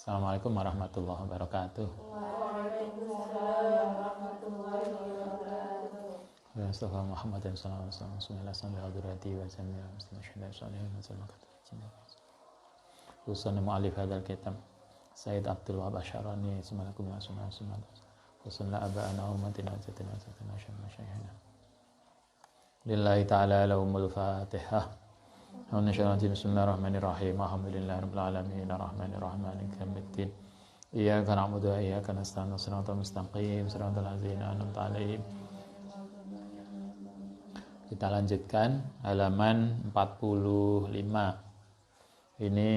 Assalamualaikum warahmatullahi wabarakatuh. Waalaikumsalam warahmatullahi wabarakatuh. Ya Mustafa Muhammad sallallahu alaihi wasallam. Bismillahirrahmanirrahim. Wa jami'a muslimin syahidin wa sallallahu Usan mu'alif hadzal kitab Sayyid Abdul Wahab Asy'arani Bismillahirrahmanirrahim. Wa aba'ana ummatina wa zatina wa syamma syaykhina. Lillahi ta'ala lahumul Fatihah. Bismillahirrahmanirrahim. Alhamdulillahirabbil alamin arrahmanirrahim maliki yaumiddin. Iyyaka na'budu wa iyyaka nasta'in shiratal mustaqim shiratal ladzina an'amta 'alaihim. Kita lanjutkan halaman 45. Ini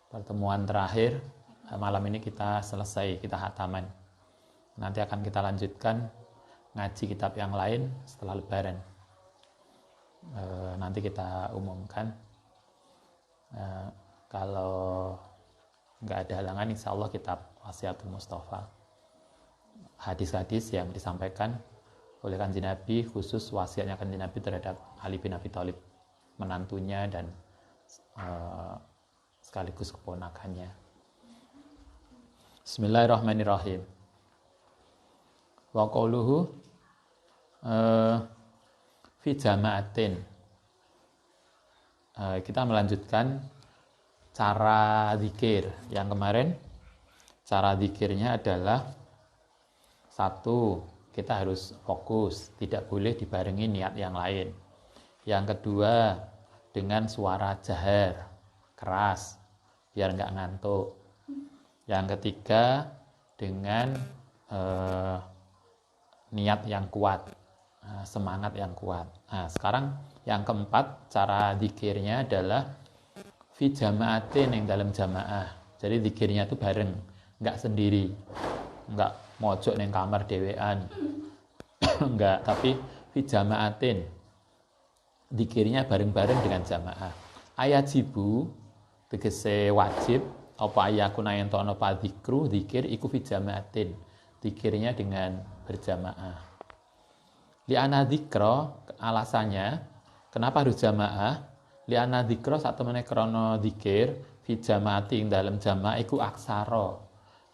pertemuan terakhir. Malam ini kita selesai, kita khataman. Nanti akan kita lanjutkan ngaji kitab yang lain setelah lebaran. Nanti kita umumkan. Kalau nggak ada halangan, insya Allah kitab Wasiatul Mustafa, hadis-hadis yang disampaikan oleh Kanjeng Nabi, khusus wasiatnya Kanjeng Nabi terhadap Ali bin Abi Thalib, menantunya dan sekaligus keponakannya. Bismillahirrahmanirrahim. Wa qauluhu fi jama'atin. Kita melanjutkan cara zikir. Yang kemarin cara zikirnya adalah satu, kita harus fokus, tidak boleh dibarengi niat yang lain. Yang kedua, dengan suara jahar, keras, biar nggak ngantuk. Yang ketiga, dengan niat yang kuat, semangat yang kuat. Nah, sekarang yang keempat, cara zikirnya adalah fi jama'atin, yang dalam jamaah. Jadi zikirnya itu bareng, nggak sendiri, nggak mojok neng kamar dewean, nggak, tapi fi jama'atin, zikirnya bareng-bareng dengan jamaah. Ayajibu tegese wajib, apa ayakuna yen tono pa zikru, zikir iku fi jama'atin, zikirnya dengan berjamaah. Li'ana dzikra, alasannya kenapa harus jamaah? Li'ana dzikra sak temene krana dzikir fi jamaati ing dalem jamaah iku aksara,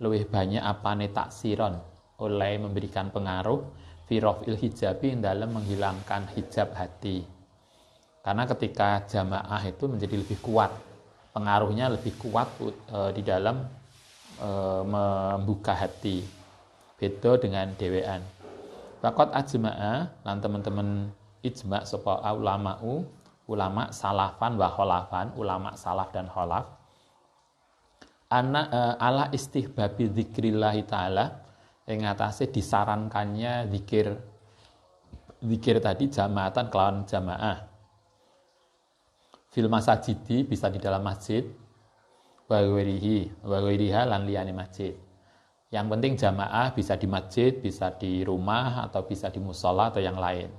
luwih banyak apane taksiron, oleh memberikan pengaruh fi rafil hijabi ing dalem menghilangkan hijab hati. Karena ketika jamaah itu menjadi lebih kuat, pengaruhnya lebih kuat di dalam membuka hati. Beda dengan dewean. Faqat ajma'a, lan teman-teman ijma' sapa ulama salafan wa khalafan, ulama salaf dan khalaf, ala istihbabi dzikrillah taala, ing atase disarankannya zikir tadi jamaatan kelawan jamaah. Fil masajidi, bisa di dalam masjid, wa ghairiha lan liyane masjid. Yang penting jamaah, bisa di masjid, bisa di rumah, atau bisa di musola atau yang lain.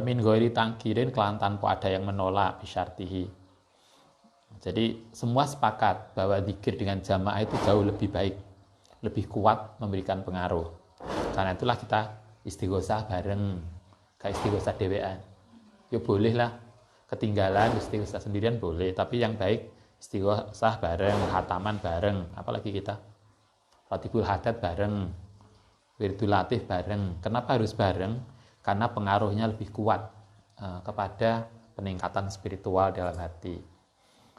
Min ghairi tangkirin, kelan tanpa ada yang menolak, bisyartihi. Jadi semua sepakat bahwa zikir dengan jamaah itu jauh lebih baik, lebih kuat memberikan pengaruh. Karena itulah kita istighosah bareng, gak istighosah dewean. Ya boleh lah, ketinggalan istighosah sendirian boleh, tapi yang baik istighosah bareng, khataman bareng, apalagi kita Ratibul Hadat bareng, Wirdul Latif bareng. Kenapa harus bareng? Karena pengaruhnya lebih kuat kepada peningkatan spiritual dalam hati.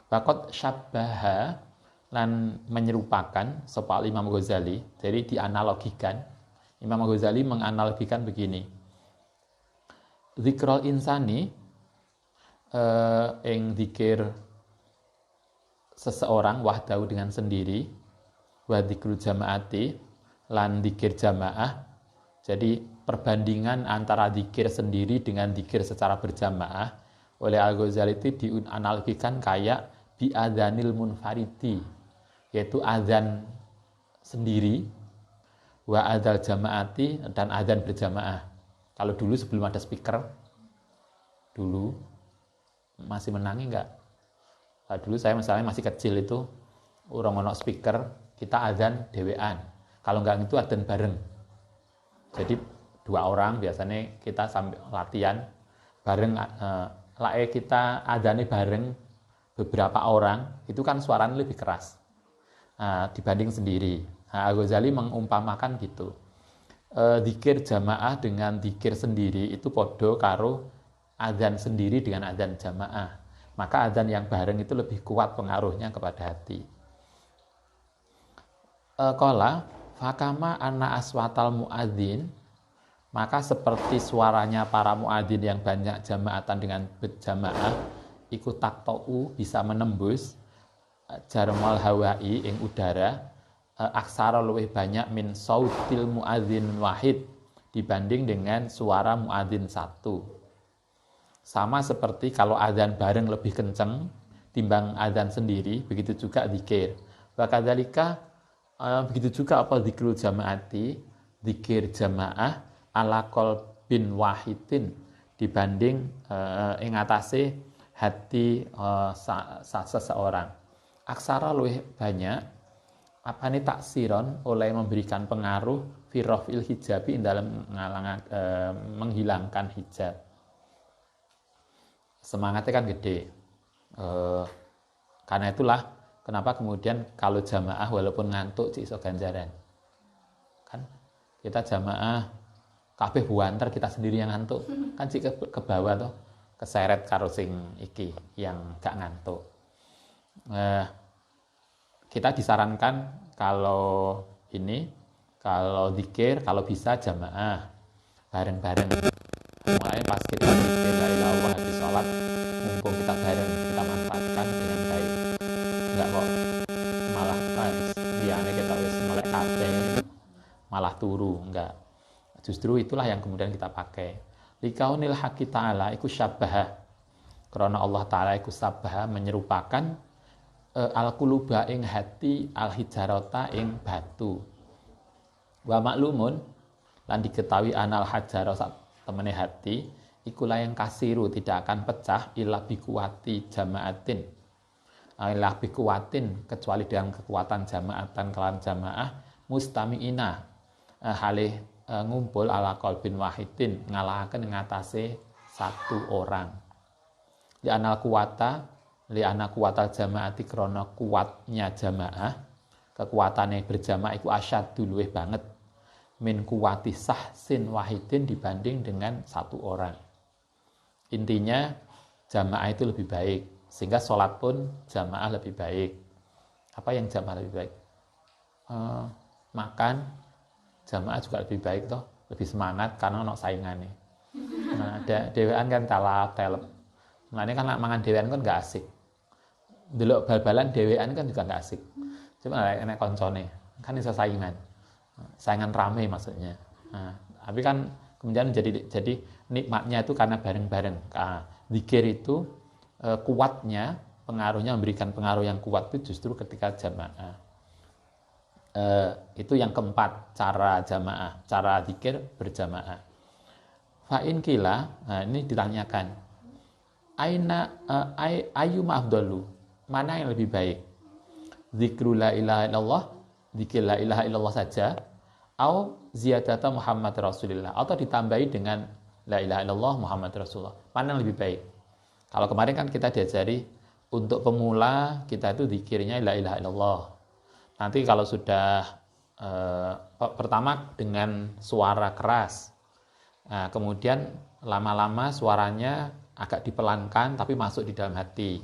Bakot syabbaha, lan menyerupakan sapa Imam Ghazali, jadi dianalogikan. Imam Ghazali menganalogikan begini. Zikrul insani, ing zikir seseorang wahdahu dengan sendiri, wa dzikru jamaati, lan dzikir jamaah. Jadi perbandingan antara dzikir sendiri dengan dzikir secara berjamaah oleh Al-Ghazali itu dianalogikan kayak bi adzanil munfaridi, yaitu azan sendiri, wa adzal jamaati, dan azan berjamaah. Kalau dulu sebelum ada speaker, dulu masih menangi enggak? Nah, dulu saya misalnya masih kecil itu orang ono speaker, kita adzan dewean. Kalau enggak itu adzan bareng. Jadi 2 orang biasanya kita sambil latihan bareng, kita adzannya bareng beberapa orang itu kan suaranya lebih keras dibanding sendiri. Al-Ghazali mengumpamakan gitu. Zikir jamaah dengan zikir sendiri itu podo karo adzan sendiri dengan adzan jamaah. Maka adzan yang bareng itu lebih kuat pengaruhnya kepada hati. Qala fakama anna aswatal muadzin, maka seperti suaranya para muadzin yang banyak jamaatan dengan berjamaah ikut taktau bisa menembus jarmal hawai ing udara aksara luwih banyak min sautil muadzin wahid dibanding dengan suara muadzin satu. Sama seperti kalau adzan bareng lebih kenceng timbang adzan sendiri, begitu juga zikir. Wa kadzalika begitu juga apa zikrul jamaati, zikir jamaah ala qalbin wahidin dibanding ing atase hati seseorang. Aksara luwih banyak apa ini taksiron oleh memberikan pengaruh firrofil hijabi dalam menghilangkan hijab. Semangatnya kan gede. Karena itulah kenapa kemudian kalau jamaah walaupun ngantuk cik iso ganjaran. Kan kita jamaah kabeh buanter kita sendiri yang ngantuk. Kan cik ke bawah tuh keseret karo sing iki yang gak ngantuk. Kita disarankan kalau zikir kalau bisa jamaah bareng-bareng. Mulai pas kita zikir la ilaha illallah habis sholat, mumpung kita bareng, kita manfaatkan dengan baik. Enggak kok malah liane kita wis melek kabeh malah turu, enggak. Justru itulah yang kemudian kita pakai. Likaunil haqqi ta'ala iku syabbaha. Karena Allah Ta'ala iku syabbaha menyerupakan al-quluba ing hati al-hijarata ing batu. Wa maklumun lan diketahui anal hajaro sak temene hati iku yang kasiru tidak akan pecah illa bikuwati jamaatin. Illa bikuwatin kecuali dengan kekuatan jamaatan kelan jamaah mustamiina halih ngumpul ala qalbin wahidin ngalahaken ngatasé satu orang. Li anal kuwata li ana kuwatal jamaati krana kuatnya jamaah, kekuatannya berjamaah iku asyaddu luwih banget min kuwati sahsin wahidin dibanding dengan satu orang. Intinya jamaah itu lebih baik, sehingga sholat pun jamaah lebih baik. Apa yang jamaah lebih baik? Makan jamaah juga lebih baik toh, lebih semangat karena ono saingane. Nah, dewean kan telep. Mulane kan mangan dewean kan gak asik. Delok bal-balan dewean kan juga gak asik. Cuma enek koncone, kan iso saingan rame maksudnya. Nah, tapi kan kemudian jadi nikmatnya itu karena bareng-bareng. Zikir itu kuatnya, pengaruhnya memberikan pengaruh yang kuat itu justru ketika jamaah. Itu yang keempat cara jamaah, cara zikir berjamaah. Fa'in kila, nah ini ditanyakan, ayu ma'afdalu, mana yang lebih baik? Zikru la ilaha illallah, zikir la ilaha illallah saja, atau ziyadata Muhammad Rasulullah, atau ditambahi dengan la ilaha illallah Muhammad Rasulullah. Mana yang lebih baik? Kalau kemarin kan kita diajari untuk pemula kita itu zikirnya la ilaha illallah. Nanti kalau sudah pertama dengan suara keras, nah, kemudian lama-lama suaranya agak dipelankan tapi masuk di dalam hati.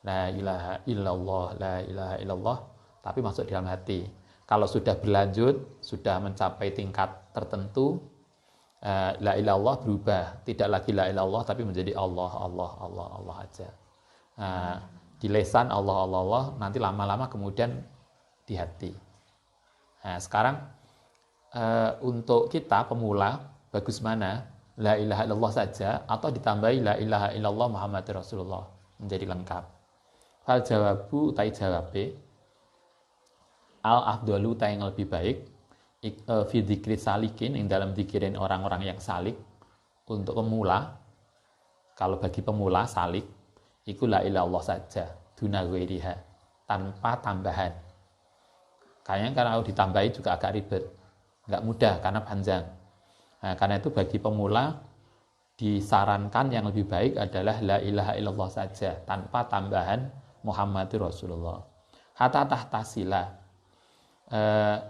La ilaha illallah, la ilaha illallah, tapi masuk di dalam hati. Kalau sudah berlanjut, sudah mencapai tingkat tertentu, la ilallah berubah, tidak lagi la ilallah tapi menjadi Allah, Allah, Allah, Allah aja. Di lesan Allah, Allah, Allah, nanti lama-lama kemudian di hati. Nah, sekarang untuk kita pemula bagus mana? La ilaha illallah saja atau ditambahi la ilaha illallah Muhammad Rasulullah menjadi lengkap. Fal jawabu utai jawabe al afdalu utai yang lebih baik fi dzikri salikin yang dalam dzikirin orang-orang yang salik untuk pemula. Kalau bagi pemula salik iku la ilaha illallah saja duna ghairiha tanpa tambahan. Kayaknya kalau ditambahi juga agak ribet, nggak mudah karena panjang. Nah, karena itu bagi pemula disarankan yang lebih baik adalah la ilaha illallah saja tanpa tambahan Muhammadur Rasulullah. Hatta tahtasila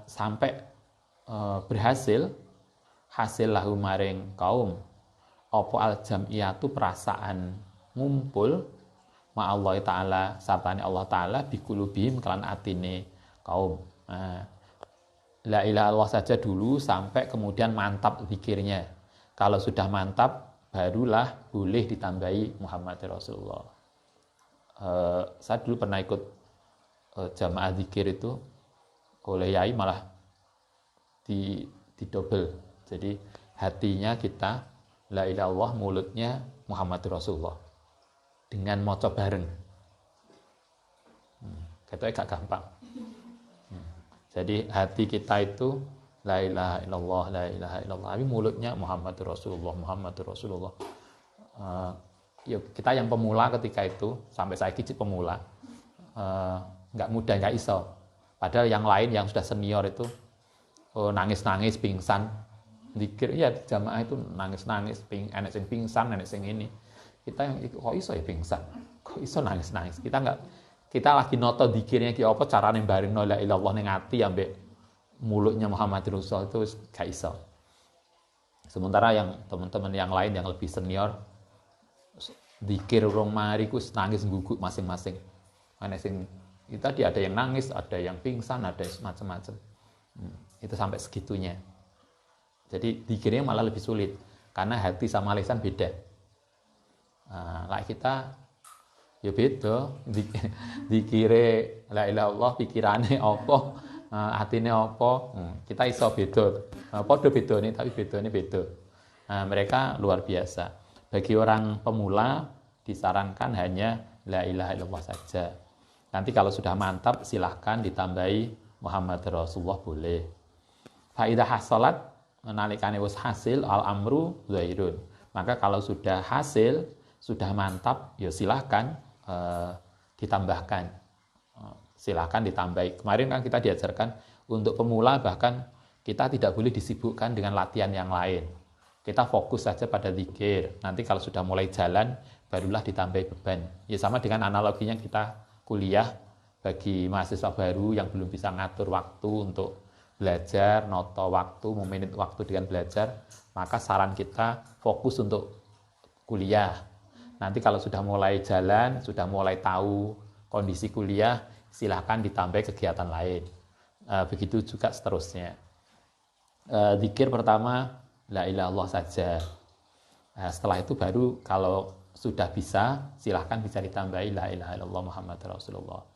sampai berhasil hasil lahu maring kaum apa al jam'iyatu perasaan ngumpul ma Allah taala sartane Allah taala bikulubihim kelan atine kaum. La ilaha illallah saja dulu sampai kemudian mantap zikirnya. Kalau sudah mantap barulah boleh ditambahi Muhammad Rasulullah. Saya dulu pernah ikut jamaah zikir itu oleh yai malah di double. Jadi hatinya kita la ilaha illallah, mulutnya Muhammad Rasulullah dengan maca bareng. Katanya gak gampang. Jadi hati kita itu la ilaha illallah, la ilaha illallah. Tapi mulutnya Muhammad Rasulullah, Muhammad Rasulullah. Ya kita yang pemula ketika itu, sampai saya kicip pemula, nggak mudah, nggak iso. Padahal yang lain yang sudah senior itu nangis-nangis, pingsan. Dikir, ya jamaah itu nangis-nangis, enek sing pingsan, enek sing ini. Kita yang kok iso ya pingsan, kok iso nangis-nangis. Kita lagi noto dikirnya ki apa carane barengno la ilallah ning ati ambek mulutnya Muhammad Rasul itu gak iso. Sementara yang teman-teman yang lain yang lebih senior dikir urung mari ku nangis guguk masing-masing. Ana sing itu tadi ada yang nangis, ada yang pingsan, ada macam-macam. Itu sampai segitunya. Jadi dikirnya malah lebih sulit karena hati sama lisan beda. Kita ya beda, dikire la ilaha illallah pikirane apa, atine apa, kita iso beda. Padha bedane tapi bedane beda. Mereka luar biasa. Bagi orang pemula disarankan hanya la ilaha illallah saja. Nanti kalau sudah mantap silahkan ditambahi Muhammad Rasulullah boleh. Fa idza hasalat nalikane wis hasil al amru zairun. Maka kalau sudah hasil, sudah mantap, ya silahkan ditambahkan. Silahkan ditambahi. Kemarin kan kita diajarkan untuk pemula bahkan kita tidak boleh disibukkan dengan latihan yang lain. Kita fokus saja pada zikir. Nanti kalau sudah mulai jalan, barulah ditambahi beban. Ya sama dengan analoginya kita kuliah bagi mahasiswa baru yang belum bisa ngatur waktu untuk belajar, noto waktu, memanage waktu dengan belajar, maka saran kita fokus untuk kuliah. Nanti kalau sudah mulai jalan, sudah mulai tahu kondisi kuliah, silahkan ditambah kegiatan lain. Begitu juga seterusnya. Zikir pertama, la ilaha illallah saja. Setelah itu baru kalau sudah bisa, silahkan bisa ditambahi la ilaha illallah Muhammad Rasulullah.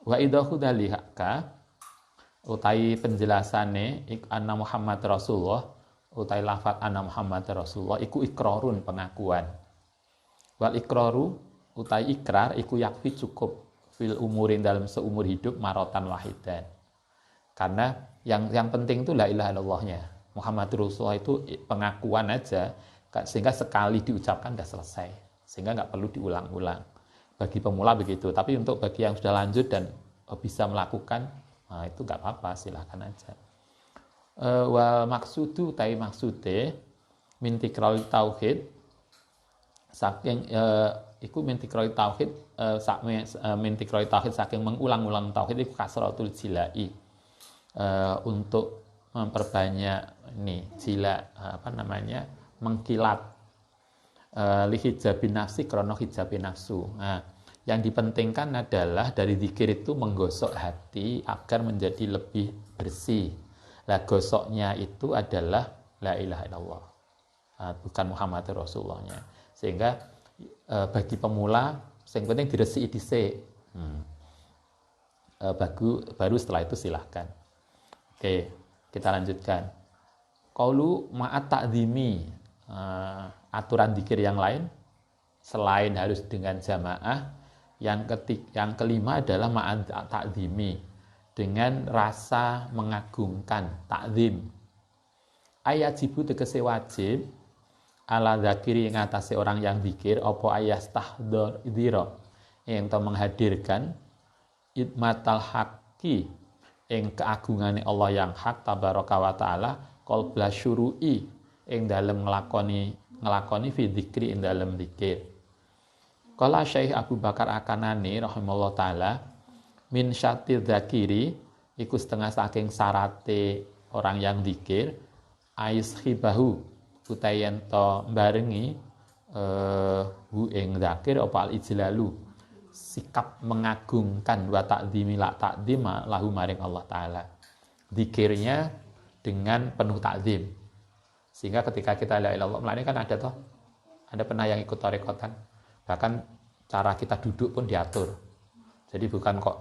Wa idahu dalihaka, utai penjelasane anna Muhammad Rasulullah, utai lafat anna Muhammad Rasulullah, iku ikrarun pengakuan. Wal ikraru utai ikrar iku yakfi cukup fil umurin dalam seumur hidup marotan wahidan. Karena yang penting itu la ilaha illallahnya. Muhammad Rasulullah itu pengakuan aja sehingga sekali diucapkan sudah selesai. Sehingga nggak perlu diulang-ulang. Bagi pemula begitu, tapi untuk bagi yang sudah lanjut dan bisa melakukan, itu nggak apa-apa, silahkan aja. Wal maksudu utai maksude min tikrari tauhid saking iku mintikroi tauhid mintikroi tauhid saking mengulang-ulang tauhid iku kasratul jilai untuk memperbanyak jila mengkilat lihijabin nafsi krono hijabin nafsu. Yang dipentingkan adalah dari zikir itu menggosok hati agar menjadi lebih bersih. Lah gosoknya itu adalah la ilaha illallah, bukan Muhammad Rasulullahnya. Sehingga bagi pemula yang penting diresiki dhisik. Baru setelah itu silahkan. Oke, kita lanjutkan. Qaulu ma'at ta'zimi, aturan zikir yang lain selain harus dengan jamaah, yang kelima adalah ma'at ta'zimi, dengan rasa mengagungkan, ta'zim. Ayajibu tegese wajib ala zakiri yang atase orang yang zikir apa ayas tahdhira yang to menghadirkan idmatal haqqi ing keagungane Allah yang hak tabaraka wa taala qalbla syuru'i ing dalem nglakoni ngelakoni fi dzikri ing dalem dzikir. Qala Syekh Abu Bakar Akanani rahimallahu taala min syati dzakiri iku setengah saking syarate orang yang dzikir ais khibahu utayen to barengi hu ing dzakir apa al ijlalu sikap mengagungkan wa ta'dzimi la ta'dzima lahu maring Allah taala. Dzikirnya dengan penuh takzim. Sehingga ketika kita la ilaha illallah, ini kan ada pernah yang ikut tarekotan. Bahkan cara kita duduk pun diatur. Jadi bukan kok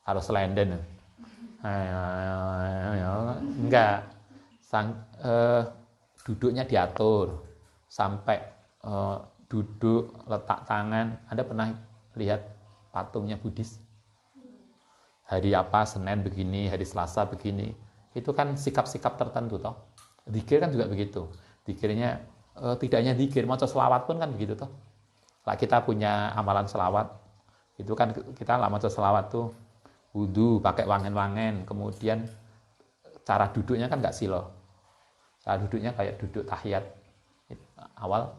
harus selenden. Enggak. Duduknya diatur. Sampai duduk, letak tangan. Anda pernah lihat patungnya Buddhis? Hari apa, Senin begini, hari Selasa begini. Itu kan sikap-sikap tertentu toh. Zikir kan juga begitu. Zikirnya tidak hanya zikir, maca selawat pun kan begitu toh. Lah kita punya amalan selawat. Itu kan kita lah maca selawat tuh wudu pakai wangen-wangen, kemudian cara duduknya kan enggak silo. Cara duduknya kayak duduk tahiyat awal.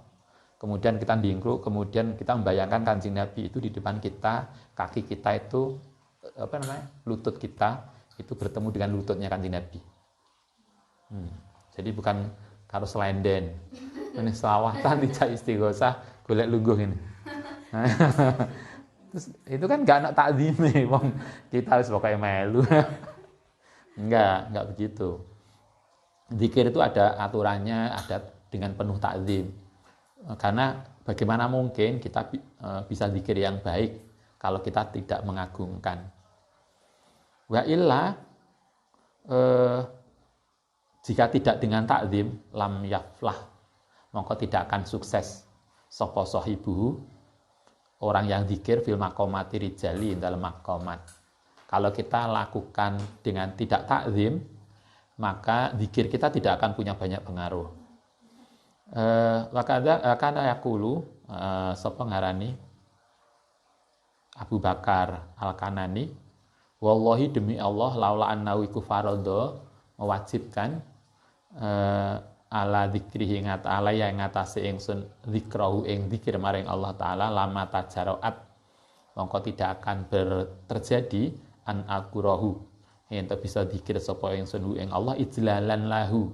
Kemudian kita dingkruk, kemudian kita membayangkan Kanjeng Nabi itu di depan kita, kaki kita itu lutut kita itu bertemu dengan lututnya Kanjeng Nabi. Jadi bukan harus selenden. Ini selawatan tidak istighosah golek lungguh ini. Terus itu kan enggak nak takzime, wong kita harus pakai melu. Enggak begitu. Zikir itu ada aturannya, ada dengan penuh takzim. Karena bagaimana mungkin kita bisa zikir yang baik kalau kita tidak mengagungkan. Wa illa jika tidak dengan takzim lam yaflah, maka tidak akan sukses sapa sahibuhu orang yang zikir fil maqamati rijali dalam maqamat. Kalau kita lakukan dengan tidak takzim, maka zikir kita tidak akan punya banyak pengaruh. Wakada kana yaqulu sapa ngarani Abu Bakar Al-Kanani, wallahi demi Allah laula annahu iku faradha mewajibkan ala dzikrihi ngat ala yang ngatasi ingsun zikrahu ing zikir maring Allah taala lama tajaraat mongko tidak akan terjadi an aqurahu yen bisa zikir sapa ingsun ing Allah ijlalan lahu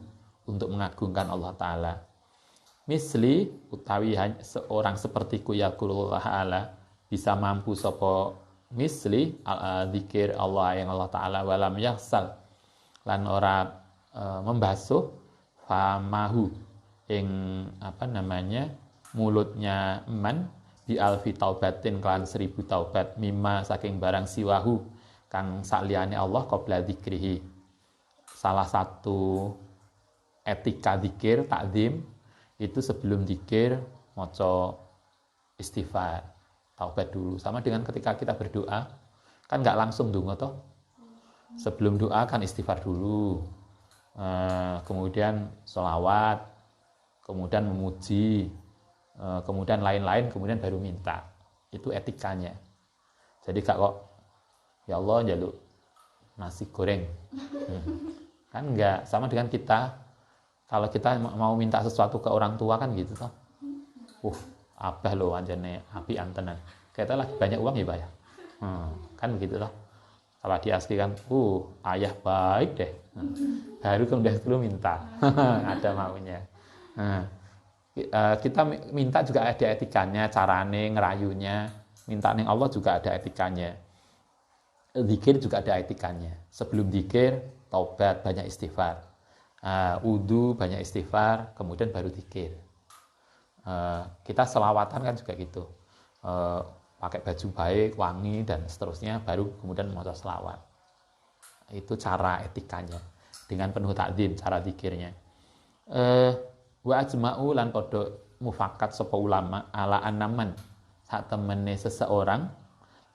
untuk mengagungkan Allah taala. Misli utawi seorang sepertiku yaqulullah ala bisa mampu sapa misli zikir Allah yang Allah taala walam yahsal lan ora membasuh famahu ing mulutnya man bi alfi taubatin kelan 1000 taubat mimma saking barang siwahu kang saliyane Allah qabla dzikrihi. Salah satu etika zikir takzim itu sebelum zikir maca istighfar, taubat dulu. Sama dengan ketika kita berdoa, kan nggak langsung donga toh. Sebelum doa kan istighfar dulu. Kemudian sholawat, kemudian memuji, kemudian lain-lain, kemudian baru minta. Itu etikanya. Jadi kok ya Allah njaluk nasi goreng. Kan enggak, sama dengan kita. Kalau kita mau minta sesuatu ke orang tua kan gitu toh. Abah lo anjane api antenan. Kita lagi banyak uang ya, Pak ya. Kan begitu toh. Kalau di asli kan, ayah baik deh. Baru kemudian dulu minta. Ada maunya. Kita minta juga ada etikanya, carane ngerayunya. Minta ning Allah juga ada etikanya. Zikir juga ada etikanya. Sebelum zikir, taubat, banyak istighfar. Wudu, banyak istighfar, kemudian baru zikir. Kita selawatan kan juga gitu. Pakai baju baik, wangi, dan seterusnya, baru kemudian maca selawat. Itu cara etikanya. Dengan penuh takzim, cara zikirnya. Wa ajma'u lan podo mufakat sapa ulama ala anaman sak temene seseorang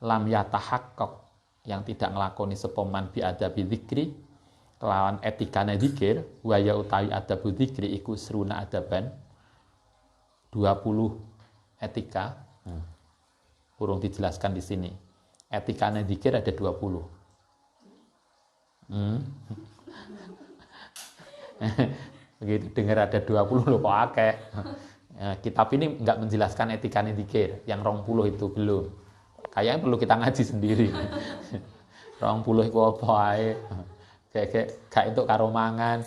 lam yatahaqqaq yang tidak nglakoni sapa man bi adabi zikri kelawan etikane zikir wa ya utawi adabu zikri iku sruna adaban 20 etika. Kurang dijelaskan di sini. Etikane zikir ada 20. Begitu dengar ada 20 loh kok akeh. Kitab ini enggak menjelaskan etika zikir, yang 20 itu belum. Kayaknya perlu kita ngaji sendiri. 20 iku apa ae. Kayak gak entuk karo mangan.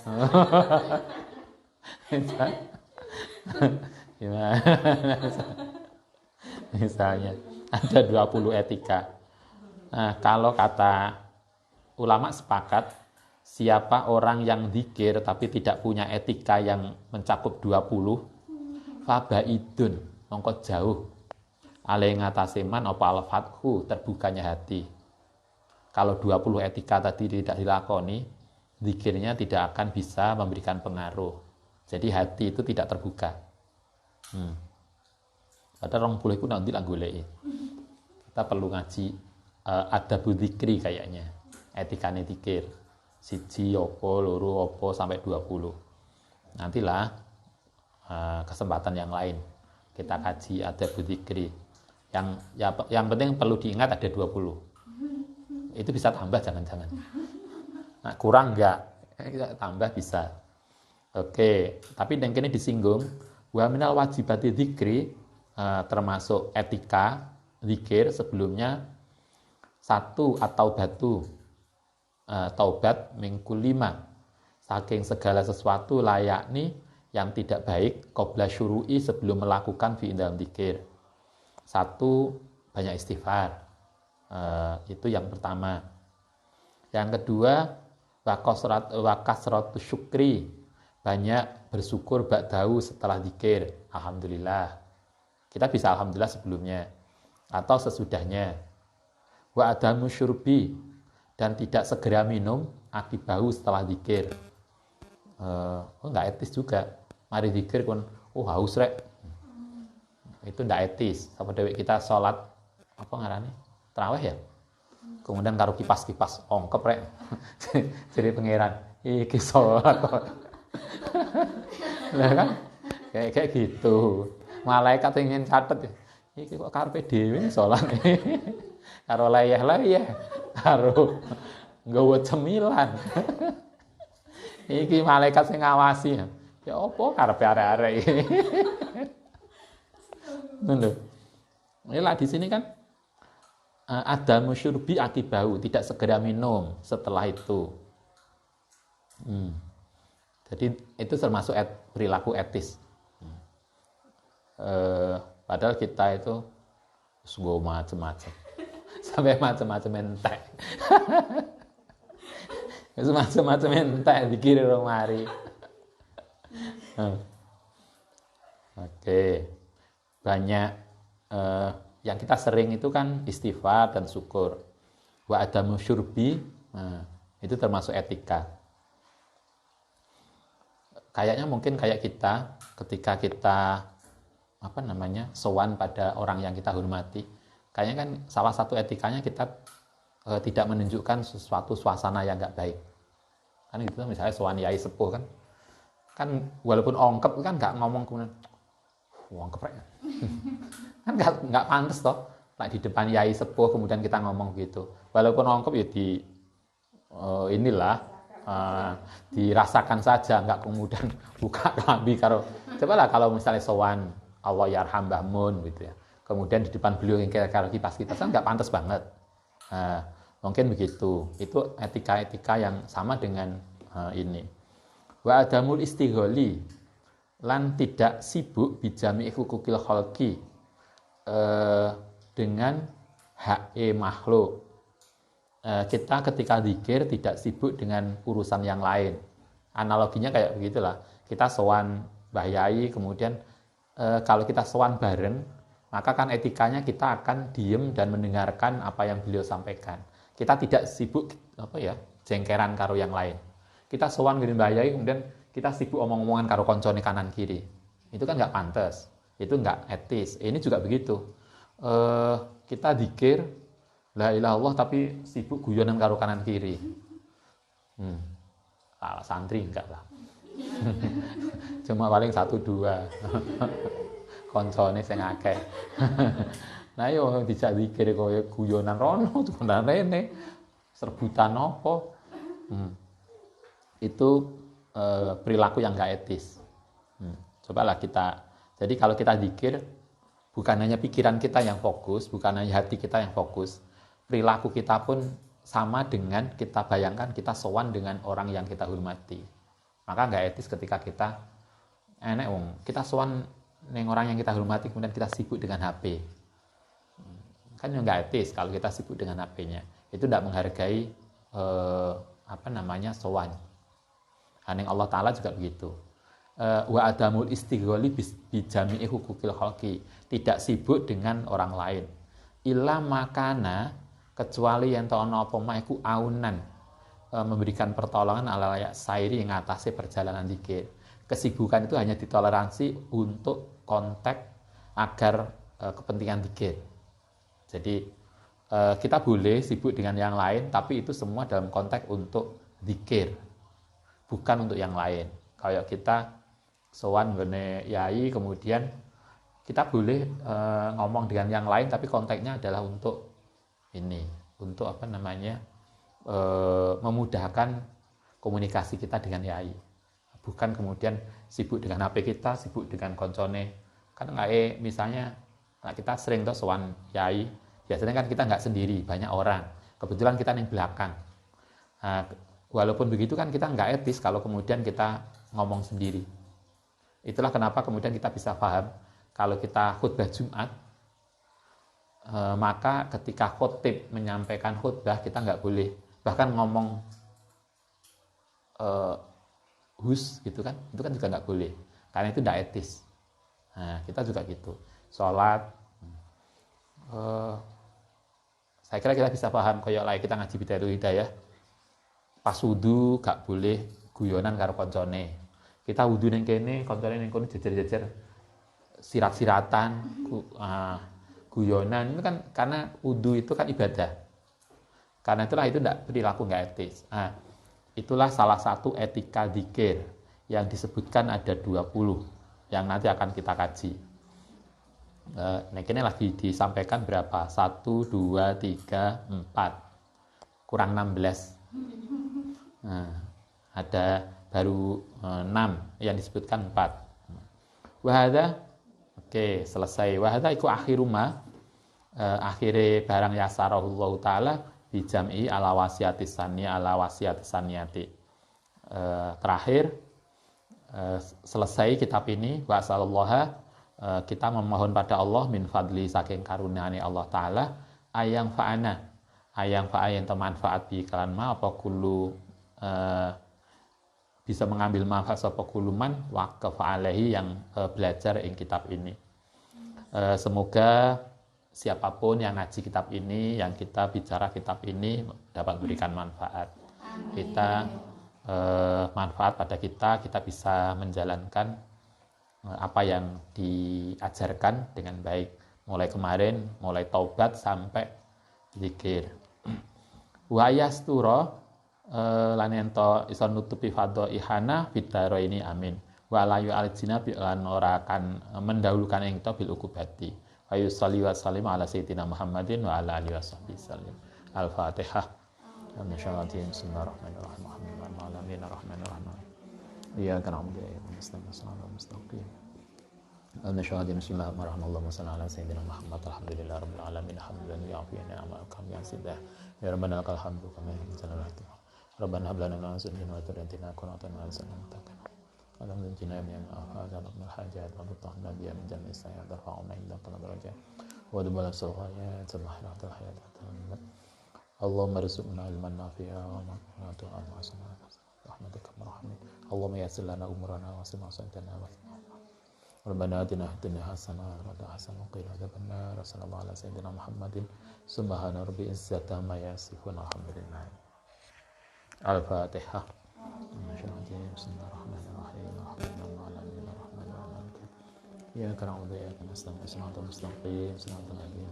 Gimana? Misalnya ada 20 etika. Nah, kalau kata ulama sepakat, siapa orang yang zikir tapi tidak punya etika yang mencakup 20, fabaidun, mongko jauh. Ale ngatasi man apa al-fathu, terbukanya hati. Kalau 20 etika tadi tidak dilakoni, zikirnya tidak akan bisa memberikan pengaruh. Jadi hati itu tidak terbuka. Padahal 20 itu nanti lah goleki. Kita perlu ngaji adab dzikri kayaknya. Etikane zikir. Siji opo, loro opo sampai 20. Nantilah kesempatan yang lain kita kaji adab dzikri. Yang penting perlu diingat ada 20. Itu bisa tambah jangan-jangan. Nah, kurang enggak? Kita tambah bisa. Oke, tapi yang ini disinggung wa minal wajibati dzikri, termasuk etika zikir sebelumnya satu atau batu taubat mingkul 5 saking segala sesuatu layakni yang tidak baik qabla syuru'i sebelum melakukan fi dalam zikir. Satu, banyak istighfar. Itu yang pertama. Yang kedua, wakasratu syukri, banyak bersyukur ba'dahu setelah zikir. Alhamdulillah. Kita bisa alhamdulillah sebelumnya atau sesudahnya. Wa adamu syurbi, dan tidak segera minum akibahu setelah zikir. Enggak etis juga. Mari zikir kon haus rek. Itu enggak etis. Sama dewek kita sholat apa ngarane? Tarawih ya. Kemudian karo kipas-kipas ongkep rek. Jadi pangeran, iki sholat kok. Lah kan kayak gitu. Malaikat ingin catet, iki kok karepe dhewe sholat. Karo layah-layah, karo nggawa cemilan. Iki malaikat sing ngawasi. Ya apa karepe arek-arek iki. Ngono. Ini di sini kan ada musyurbi akibahu, tidak segera minum setelah itu. Jadi itu termasuk perilaku etis. Padahal kita itu sungguh macam-macam. Sampai macam-macam entek. Macam-macam entek dikira orang mari. Oke. Banyak yang kita sering itu kan istighfar dan syukur. Wa adamu syurbi, itu termasuk etika. Kayaknya mungkin kayak kita ketika kita sowan pada orang yang kita hormati. Kayaknya kan salah satu etikanya kita tidak menunjukkan sesuatu suasana yang enggak baik. Kan gitu misalnya sowan yai sepuh kan walaupun ongkep kan enggak ngomong kemudian ongkep rek. Kan enggak pantas toh. Like di depan yai sepuh kemudian kita ngomong gitu. Walaupun ongkep ya dirasakan saja, enggak kemudian buka klambi karo. Cobalah kalau misalnya sowan Allah yarham Mbah Mun gitu ya. Kemudian di depan beliau yang kira-kira kipas-kipas kan enggak pantas banget. Mungkin begitu. Itu etika-etika yang sama dengan ini. Wa adamul istigholi, lan tidak sibuk bijami hukukil khalqi, dengan hak makhluk. Kita ketika zikir tidak sibuk dengan urusan yang lain. Analoginya kayak begitulah. Kita sowan Mbah Yai, kemudian kalau kita sowan bareng, maka kan etikanya kita akan diem dan mendengarkan apa yang beliau sampaikan. Kita tidak sibuk jengkeran karo yang lain. Kita sowan gini Mbah Yai, kemudian kita sibuk omong-omongan karo koncone kanan kiri. Itu kan nggak pantas. Itu nggak etis. Ini juga begitu. Kita zikir la ilaha illallah tapi sibuk guyonan karo kanan kiri. Kalau santri enggak lah. Cuma paling 1-2. Koncone sing akeh. Nah yo dijak zikir koyo guyonan rono tunan rene. Serbutan apa? Itu perilaku yang nggak etis. Cobalah kita. Jadi kalau kita zikir, bukan hanya pikiran kita yang fokus, bukan hanya hati kita yang fokus, perilaku kita pun sama dengan kita bayangkan kita sowan dengan orang yang kita hormati. Maka nggak etis ketika kita kita sowan dengan orang yang kita hormati kemudian kita sibuk dengan HP. Kan nggak etis kalau kita sibuk dengan HP-nya. Itu tidak menghargai sowan. Yang Allah Ta'ala juga begitu. Wa adamul istigholi bijami'i hukukil khalqi. Tidak sibuk dengan orang lain. Illa makana, kecuali yang ta'ana apa maiku aunan, memberikan pertolongan ala layak sairi yang atasnya perjalanan zikir. Kesibukan itu hanya ditoleransi untuk konteks agar kepentingan zikir. Jadi kita boleh sibuk dengan yang lain, tapi itu semua dalam konteks untuk zikir, bukan untuk yang lain. Kayak kita sowan ngene yai, kemudian kita boleh ngomong dengan yang lain, tapi konteksnya adalah untuk ini, untuk memudahkan komunikasi kita dengan yai, bukan kemudian sibuk dengan HP kita, sibuk dengan koncone. Kan misalnya kita sering tuh sowan yai, biasanya kan kita nggak sendiri, banyak orang. Kebetulan kita yang belakang. Nah, walaupun begitu kan kita nggak etis kalau kemudian kita ngomong sendiri. Itulah kenapa kemudian kita bisa paham kalau kita khutbah Jumat, maka ketika khotib menyampaikan khutbah kita nggak boleh bahkan ngomong hus gitu kan, itu kan juga nggak boleh karena itu nggak etis. Nah, kita juga gitu. Sholat, saya kira kita bisa paham kayak lain kita ngaji Bidayatul Hidayah. Pas wudu gak boleh guyonan karo koncone. Kita wudu ning kene, koncone ning kono jejer-jejer sirat-siratan, guyonan. Itu kan karena wudu itu kan ibadah. Karena itulah itu perilaku nggak etis. Itulah salah satu etika zikir yang disebutkan ada 20 yang nanti akan kita kaji. Nah, ini lagi disampaikan berapa? 1, 2, 3, 4. Kurang 16. Nah, ada baru 6 yang disebutkan 4. Wahada, oke, selesai. Wahada iku akhiruma, akhire barang yasarahullahu ta'ala bijam'i ala wasiatis saniyati. Terakhir, selesai kitab ini, wa sallallahu kita memohon pada Allah min fadli saking karunia Allah Ta'ala ayang fa'ana yang termanfaat bi kalan ma apa kulu bisa mengambil manfaat sapa kuluman waqaf alaihi yang belajar ing kitab ini. Semoga siapapun yang ngaji kitab ini, yang kita bicara kitab ini dapat memberikan manfaat. Kita manfaat pada kita bisa menjalankan apa yang diajarkan dengan baik mulai kemarin, mulai taubat sampai zikir. Wa yastura lan ento iso nutupi fadhaihana fitaro ini amin. Wa la yu'aljina bi lan ora akan mendahulukan ing to bil ukubati. Wa yusalli wa sallim ala sayyidina Muhammadin wa ala alihi washabbihi sallim. Al-Fatihah. Bismillahirrahmanirrahim. Alhamdulillahirrahmanirrahim. Iyyaka na'budu wa iyyaka nasta'in ihdinas mustaqim. Al-Nashhadu bismillahirrahmanirrahim. Allahumma shalli ala sayyidina Muhammad. Alhamdulillahirabbil alamin. Hamdan yu'affi ni'amakum ya sidah. Ya rabbana lakal hamdu kama yanbaghi li Rabbana hab lana min azwajina wa dhurriyyatina qurrata a'yun waj'alna muttaqin. Allahumma injina min al-hajat wa al-hajat wa tutahhina biha min jami'i sayyi'at warfa'na indaka darajat wa dubala as-saghayat subhanallahi hayat. Allahumma rizqna ilman nafi'a wa maghfiratan wa hasanatan rahmatika marhamin. Allahumma yassir lana umurana wa aslih masa'idana wa Rabbana atina fid dunya hasanah wa fil akhirati hasanah wa qina adzabannar. Sallallahu ala sayyidina Muhammadin subhana rabbil izzati amma yasifun. Alhamdulillah. Al-Fatihah. Bismillahirrahmanirrahim. Alhamdulillahirrahmanirrahim. Ya karam wa ya siratal mustaqim siratal ladzina.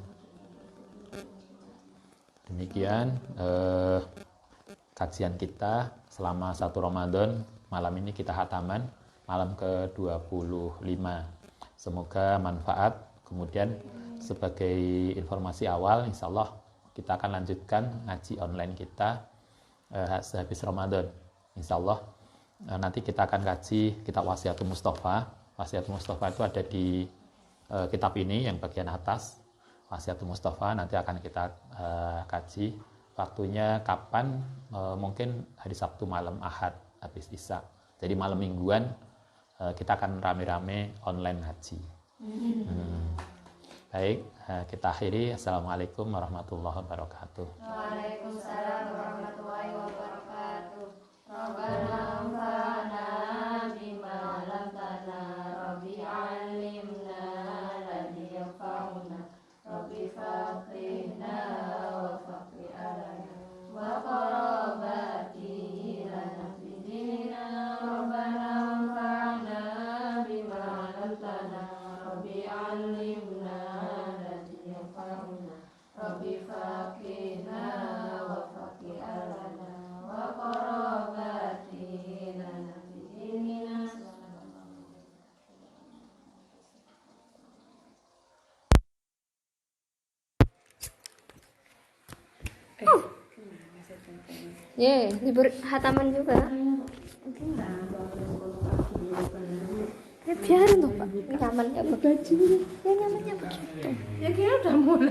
Demikian kajian kita selama 1 Ramadan. Malam ini kita khataman malam ke-25. Semoga manfaat. Kemudian sebagai informasi awal, insya Allah kita akan lanjutkan ngaji online kita sehabis Ramadan. Insya Allah Nanti kita akan kaji kitab Wasiatul Mustafa. Wasiatul Mustafa itu ada di kitab ini yang bagian atas. Wasiatul Mustafa nanti akan kita kaji. Waktunya kapan? Mungkin hari Sabtu malam Ahad habis Isya. Jadi malam mingguan kita akan rame-rame online haji. Baik, kita akhiri. Assalamualaikum warahmatullahi wabarakatuh. Waalaikumsalam warahmatullahi wabarakatuh. Rabbana anfa'na bima 'allamtana, Rabbi 'allimna alladhi yanfa'una, Rabbi faqihna wa faqih alana wa qarabati lana fi dinina. Rabbana anfa'na bima 'allamtana, Rabbi 'allimna alladhi yanfa'una, Rabbi faqihna wa faqih alana wa qarabati lana fi dinina. Libur hataman juga. Ya biarin tuh Pak, nyamannya begitu. Ya nyamannya begitu. Ya kira udah mulai.